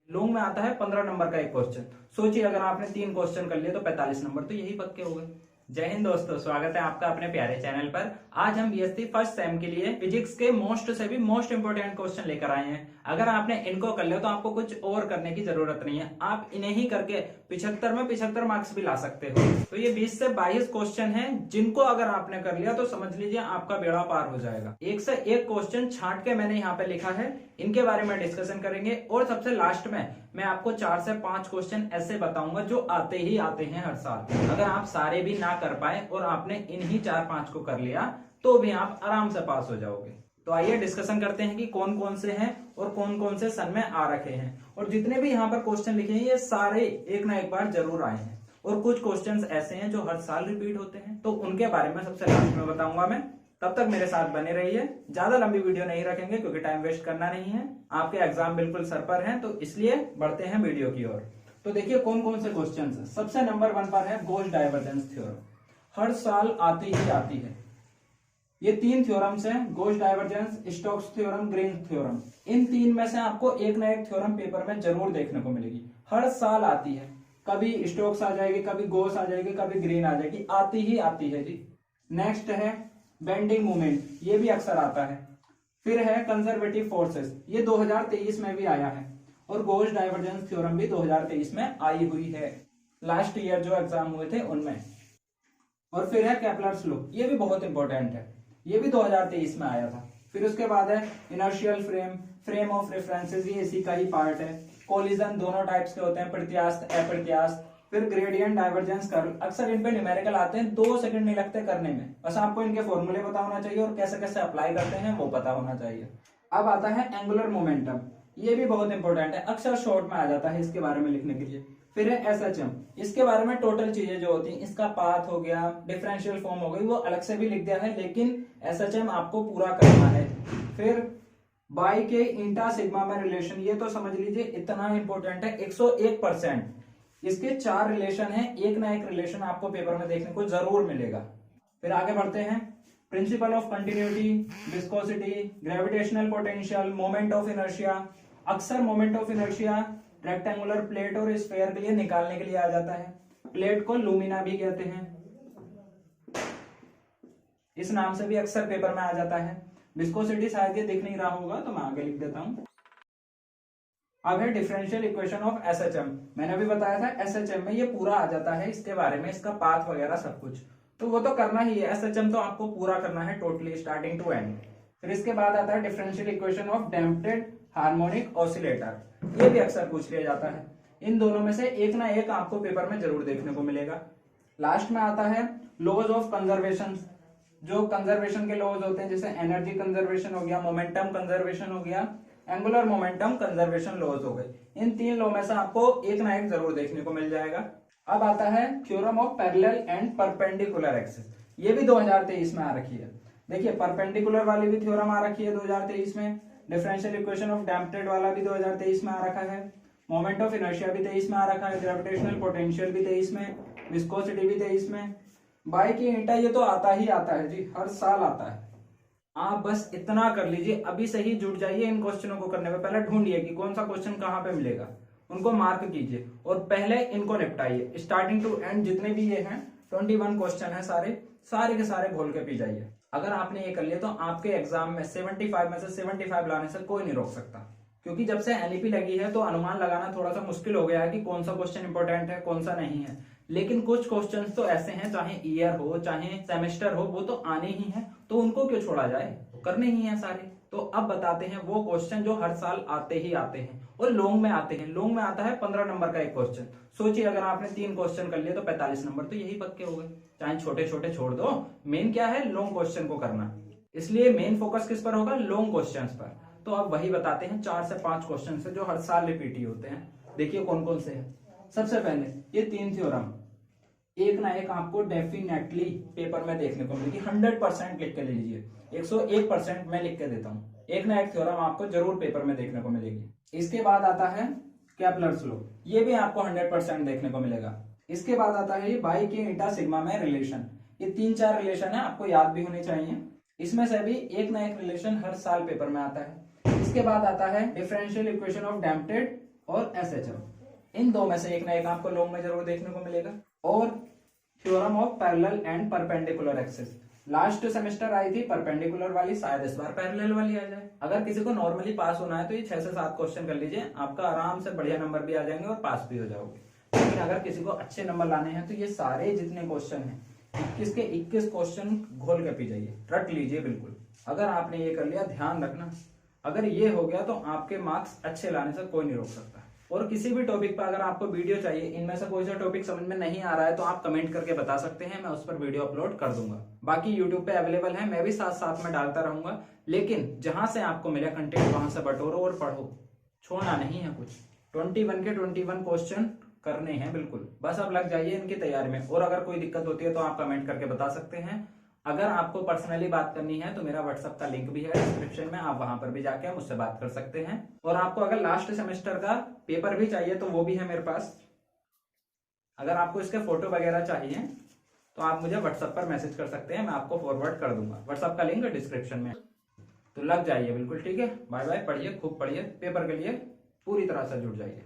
Long में आता है 15 नंबर का एक क्वेश्चन। सोचिए अगर आपने 3 क्वेश्चन कर लिए तो 45 नंबर तो यही पक्के हो गए। जय हिंद दोस्तों, स्वागत है आपका अपने प्यारे चैनल पर। आज हम बीएससी फर्स्ट सेम के लिए फिजिक्स के मोस्ट से भी मोस्ट इंपोर्टेंट क्वेश्चन लेकर आए हैं। अगर आपने इनको कर लिया तो आपको कुछ और करने की जरूरत नहीं है, आप इन्हें ही करके 75 में 75 मार्क्स भी ला सकते हो। तो ये 20 से 22 क्वेश्चन हैं जिनको अगर आपने कर लिया तो समझ लीजिए आपका बेड़ा पार हो जाएगा। एक से एक क्वेश्चन छांट के मैंने यहाँ पे लिखा है, इनके बारे में डिस्कशन करेंगे और सबसे लास्ट में मैं आपको 4 से 5 क्वेश्चन ऐसे बताऊंगा जो आते ही आते हैं हर साल। अगर आप सारे भी ना कर पाए और आपने इन्हीं 4-5 को कर लिया तो भी आप आराम से पास हो जाओगे। तो आइए डिस्कशन करते हैं कि कौन कौन से हैं और कौन कौन से सन में आ रखे हैं। और जितने भी यहाँ पर क्वेश्चन लिखे हैं ये सारे एक ना एक बार जरूर आए हैं और कुछ क्वेश्चंस ऐसे हैं जो हर साल रिपीट होते हैं, तो उनके बारे में सबसे लास्ट में बताऊंगा मैं। तब तक मेरे साथ बने रहिए। ज्यादा लंबी वीडियो नहीं रखेंगे क्योंकि टाइम वेस्ट करना नहीं है, आपके एग्जाम बिल्कुल सर पर हैं, तो इसलिए बढ़ते हैं वीडियो की ओर। तो देखिए कौन कौन से क्वेश्चन है। सबसे नंबर 1 पर है गॉस डाइवर्जेंस थ्योरम। हर साल आती ही आती है। ये 3 थ्योरम्स हैं, Gauss divergence, Stokes theorem, Green's theorem. इन 3 में से आपको एक ना एक थ्योरम पेपर में जरूर देखने को मिलेगी। हर साल आती है, कभी स्टोक्स आ जाएगी, कभी गॉस आ जाएगी, कभी ग्रीन आ जाएगी, आती ही आती है जी। नेक्स्ट है बेंडिंग मोमेंट, ये भी अक्सर आता है। फिर है कंजर्वेटिव फोर्सेस, ये 2023 में भी आया है। और गॉस डाइवर्जेंस थ्योरम भी 2023 में आई हुई है, लास्ट ईयर जो एग्जाम हुए थे उनमें। और फिर है केपलर्स लॉ, ये भी बहुत इंपॉर्टेंट है, ये भी 2023 में आया था। फिर उसके बाद है inertial frame, frame of references, ये इसी का ही पार्ट है। कोलिजन दोनों टाइप्स के होते हैं, प्रत्यास्थ, अप्रत्यास्थ। फिर ग्रेडियंट डाइवर्जेंस कर्व, अक्सर इन पे न्यूमेरिकल आते हैं, 2 सेकंड नहीं लगते करने में, बस आपको इनके फॉर्मूले पता होना चाहिए और कैसे कैसे अप्लाई करते हैं वो पता होना चाहिए। अब आता है एंगुलर मोमेंटम, ये भी बहुत इंपॉर्टेंट है, अक्सर शॉर्ट में आ जाता है इसके बारे में लिखने के लिए। फिर है एसएचएम, इसके बारे में टोटल चीजें जो होती हैं, इसका पाथ हो गया, डिफरेंशियल फॉर्म हो गई, वो अलग से भी लिख दिया है, लेकिन एसएचएम आपको पूरा करना है। फिर बाई के इंटा सिग्मा में रिलेशन, ये तो समझ लीजिए इतना इंपॉर्टेंट है, 101%। इसके 4 रिलेशन है, एक ना एक रिलेशन आपको पेपर में देखने को जरूर मिलेगा। फिर आगे बढ़ते हैं, principle of continuity, viscosity, gravitational potential, moment of inertia. अक्सर moment of inertia rectangular plate और स्फीयर के लिए निकालने के लिए आ जाता है। प्लेट को लूमिना भी कहते हैं, इस नाम से भी अक्सर पेपर में आ जाता है। विस्कोसिटी शायद ये दिख नहीं रहा होगा तो मैं आगे लिख देता हूं। अब है डिफरेंशियल इक्वेशन ऑफ एसएचएम, मैंने अभी बताया था एसएचएम में ये पूरा आ जाता है, इसके बारे में, इसका पाथ वगैरह सब कुछ, तो वो तो करना ही है, एसएचएम तो आपको पूरा करना है टोटली स्टार्टिंग टू एंड। फिर इसके बाद आता है differential equation of damped harmonic oscillator, ये भी अक्सर पूछ लिया जाता है। इन दोनों में से एक ना एक आपको पेपर में जरूर देखने को मिलेगा। लास्ट में आता है लॉज ऑफ कंजर्वेशन, जो कंजर्वेशन के लॉज होते हैं, जैसे एनर्जी कंजर्वेशन हो गया, मोमेंटम कंजर्वेशन हो गया, एंगुलर मोमेंटम कंजर्वेशन लॉज हो गए। इन 3 लॉ में से आपको एक ना एक जरूर देखने को मिल जाएगा। अब आता है theorem of parallel and perpendicular axis, ये भी 2023 में आ रखी है। देखिए परपेंडिकुलर वाली भी थ्योरम आ रखी है 2023 में, डिफरेंशियल इक्वेशन ऑफ डैम्प्ड वाला भी 2023 में आ रखा है, मोमेंट ऑफ इनर्शिया भी 23 में आ रखा है, ग्रेविटेशनल पोटेंशियल भी 23 में, विस्कोसिटी भी 23 में, बाई की ईंटा, ये तो आता ही आता है जी, हर साल आता है। आप बस इतना कर लीजिए, अभी से ही जुट जाइए इन क्वेश्चनों को करने में। पहले ढूंढिए कि कौन सा क्वेश्चन कहां पे मिलेगा, उनको मार्क कीजिए और पहले इनको निपटाइए, स्टार्टिंग टू एंड जितने भी ये हैं 21 क्वेश्चन है, सारे के सारे घोल के पी जाइए। अगर आपने ये कर लिया तो आपके एग्जाम में 75 में से 75 लाने से कोई नहीं रोक सकता, क्योंकि जब से एनईपी लगी है तो अनुमान लगाना थोड़ा सा मुश्किल हो गया है कि कौन सा क्वेश्चन इंपॉर्टेंट है कौन सा नहीं है, लेकिन कुछ क्वेश्चंस तो ऐसे हैं, चाहे ईयर हो चाहे सेमेस्टर हो, वो तो आने ही हैं, तो उनको क्यों छोड़ा जाए, करने ही हैं सारे। तो अब बताते हैं वो क्वेश्चन जो हर साल आते ही आते हैं और लॉन्ग में आते हैं। लॉन्ग में आता है 15 नंबर का एक क्वेश्चन। सोचिए अगर आपने 3 क्वेश्चन कर लिए तो 45 नंबर तो यही पक्के हो गए, चाहे छोटे छोटे छोड़ दो, मेन क्या है, लॉन्ग क्वेश्चन को करना, इसलिए मेन फोकस किस पर होगा, लॉन्ग क्वेश्चन पर। तो अब वही बताते हैं 4 से 5 क्वेश्चन से जो हर साल रिपीट ही होते हैं। देखिए कौन कौन से हैं। सबसे पहले ये 3 थ्योरम एक ना एक आपको डेफिनेटली पेपर में देखने को मिलेगी, 100% लिख के ले लीजिए, 101% मैं लिख के देता हूं, एक ना एक थ्योरम आपको जरूर पेपर में देखने को मिलेगी। इसके बाद आता है केपलर्स लॉ, ये भी आपको 100% देखने को मिलेगा। इसके बाद आता है ये बाई के ईटा सिग्मा में रिलेशन, ये 3-4 रिलेशन है, आपको याद भी होने चाहिए, इसमें से भी एक ना एक रिलेशन हर साल पेपर में आता है। इसके बाद आता है डिफरेंशियल इक्वेशन ऑफ डैम्प्ड और SHM। इन दो में से एक ना एक आपको लॉन्ग में जरूर देखने को मिलेगा। और theorem of parallel and perpendicular axis, last semester I थी परपेंडिकुलर वाली, शायद इस बार पैरेलल वाली आ जाए। अगर किसी को नॉर्मली पास होना है तो ये 6 से 7 क्वेश्चन कर लीजिए, आपका आराम से बढ़िया नंबर भी आ जाएंगे और पास भी हो जाओगे। लेकिन अगर किसी को अच्छे नंबर लाने हैं तो ये सारे जितने क्वेश्चन हैं 21 के 21 क्वेश्चन घोल के पी जाइए, रट लीजिए बिल्कुल। अगर आपने ये कर लिया, ध्यान रखना, अगर ये हो गया तो आपके मार्क्स अच्छे लाने से कोई नहीं रोक सकता। और किसी भी टॉपिक पर अगर आपको वीडियो चाहिए, इनमें से कोई सा टॉपिक समझ में नहीं आ रहा है तो आप कमेंट करके बता सकते हैं, मैं उस पर वीडियो अपलोड कर दूंगा। बाकी यूट्यूब पे अवेलेबल है, मैं भी साथ साथ में डालता रहूंगा। लेकिन जहां से आपको मिले कंटेंट वहां से बटोरो और पढ़ो, छोड़ना नहीं है कुछ। 21 के 21 क्वेश्चन करने हैं बिल्कुल, बस अब लग जाइए इनकी तैयारी में। और अगर कोई दिक्कत होती है तो आप कमेंट करके बता सकते हैं। अगर आपको पर्सनली बात करनी है तो मेरा व्हाट्सएप का लिंक भी है डिस्क्रिप्शन में, आप वहां पर भी जाके मुझसे बात कर सकते हैं। और आपको अगर लास्ट सेमेस्टर का पेपर भी चाहिए तो वो भी है मेरे पास। अगर आपको इसके फोटो वगैरह चाहिए तो आप मुझे व्हाट्सएप पर मैसेज कर सकते हैं, मैं आपको फॉरवर्ड कर दूंगा। व्हाट्सएप का लिंक डिस्क्रिप्शन में, तो लग जाइए बिल्कुल, ठीक है। बाय बाय, पढ़िए, खूब पढ़िए, पेपर के लिए पूरी तरह से जुट जाइए।